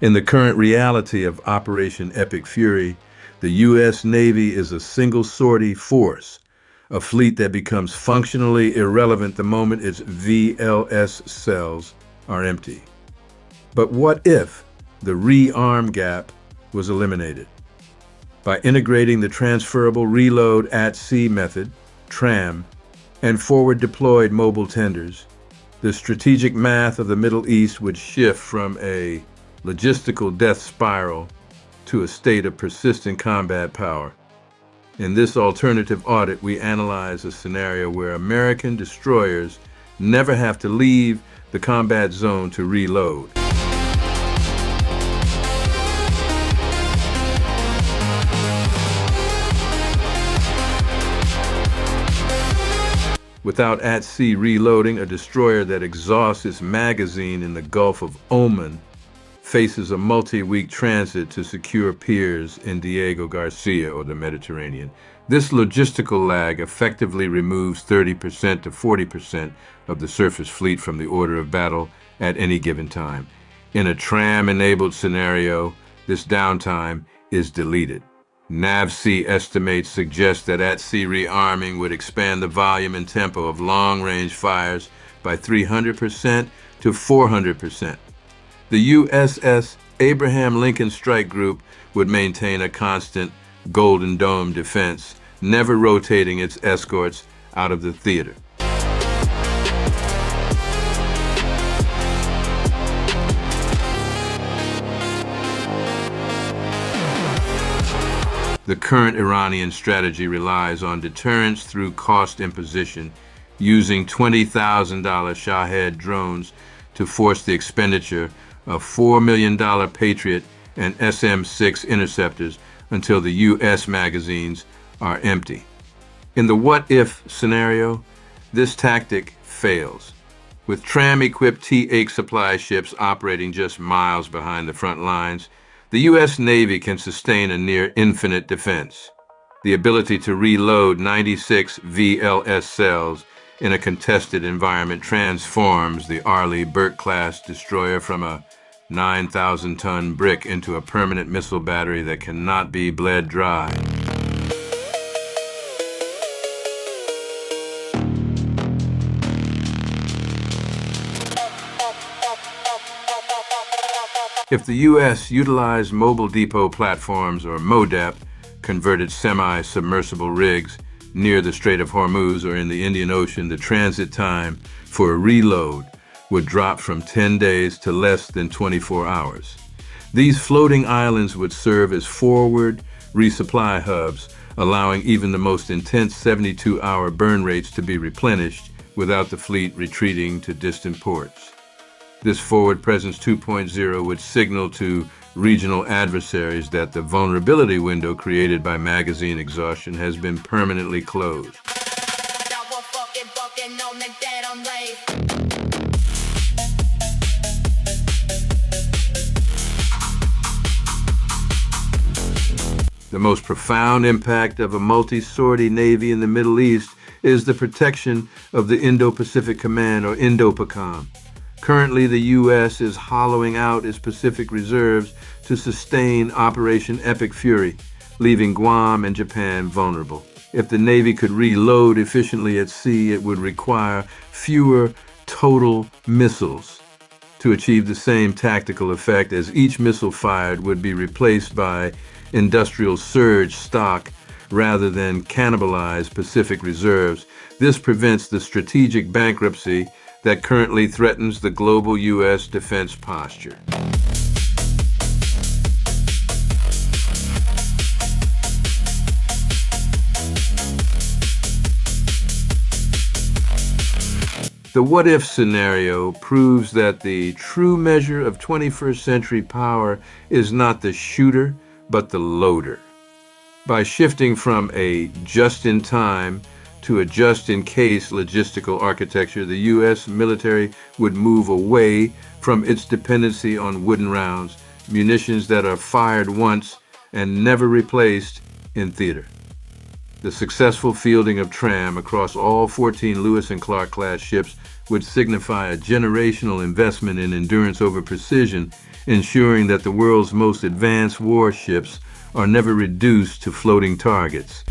In the current reality of Operation Epic Fury, the U.S. Navy is a single-sortie force, a fleet that becomes functionally irrelevant the moment its VLS cells are empty. But what if the rearm gap was eliminated? By integrating the transferable reload at sea method, TRAM, and forward-deployed mobile tenders, the strategic math of the Middle East would shift from a logistical death spiral to a state of persistent combat power. In this alternative audit, we analyze a scenario where American destroyers never have to leave the combat zone to reload. Without at-sea reloading, a destroyer that exhausts its magazine in the Gulf of Oman faces a multi-week transit to secure piers in Diego Garcia or the Mediterranean. This logistical lag effectively removes 30% to 40% of the surface fleet from the order of battle at any given time. In a TRAM-enabled scenario, this downtime is deleted. NAVSEA estimates suggest that at-sea rearming would expand the volume and tempo of long-range fires by 300% to 400%. The USS Abraham Lincoln Strike Group would maintain a constant Golden Dome defense, never rotating its escorts out of the theater. The current Iranian strategy relies on deterrence through cost imposition, using $20,000 Shahed drones to force the expenditure of $4 million Patriot and SM-6 interceptors until the U.S. magazines are empty. In the what-if scenario, this tactic fails. With TRAM-equipped T-AKE supply ships operating just miles behind the front lines, the U.S. Navy can sustain a near-infinite defense. The ability to reload 96 VLS cells in a contested environment transforms the Arleigh Burke-class destroyer from a 9,000-ton brick into a permanent missile battery that cannot be bled dry. If the U.S. utilized mobile depot platforms or MODEP, converted semi-submersible rigs, near the Strait of Hormuz or in the Indian Ocean, the transit time for a reload would drop from 10 days to less than 24 hours. These floating islands would serve as forward resupply hubs, allowing even the most intense 72-hour burn rates to be replenished without the fleet retreating to distant ports. This Forward Presence 2.0 would signal to regional adversaries that the vulnerability window created by magazine exhaustion has been permanently closed. The most profound impact of a multi-sortie Navy in the Middle East is the protection of the Indo-Pacific Command, or INDOPACOM. Currently, the U.S. is hollowing out its Pacific reserves to sustain Operation Epic Fury, leaving Guam and Japan vulnerable. If the Navy could reload efficiently at sea, it would require fewer total missiles to achieve the same tactical effect, as each missile fired would be replaced by industrial surge stock rather than cannibalized Pacific reserves. This prevents the strategic bankruptcy that currently threatens the global U.S. defense posture. The what-if scenario proves that the true measure of 21st century power is not the shooter, but the loader. By shifting from a just-in-time to a just-in-case logistical architecture, the U.S. military would move away from its dependency on wooden rounds, munitions that are fired once and never replaced in theater. The successful fielding of TRAM across all 14 Lewis and Clark class ships would signify a generational investment in endurance over precision, ensuring that the world's most advanced warships are never reduced to floating targets.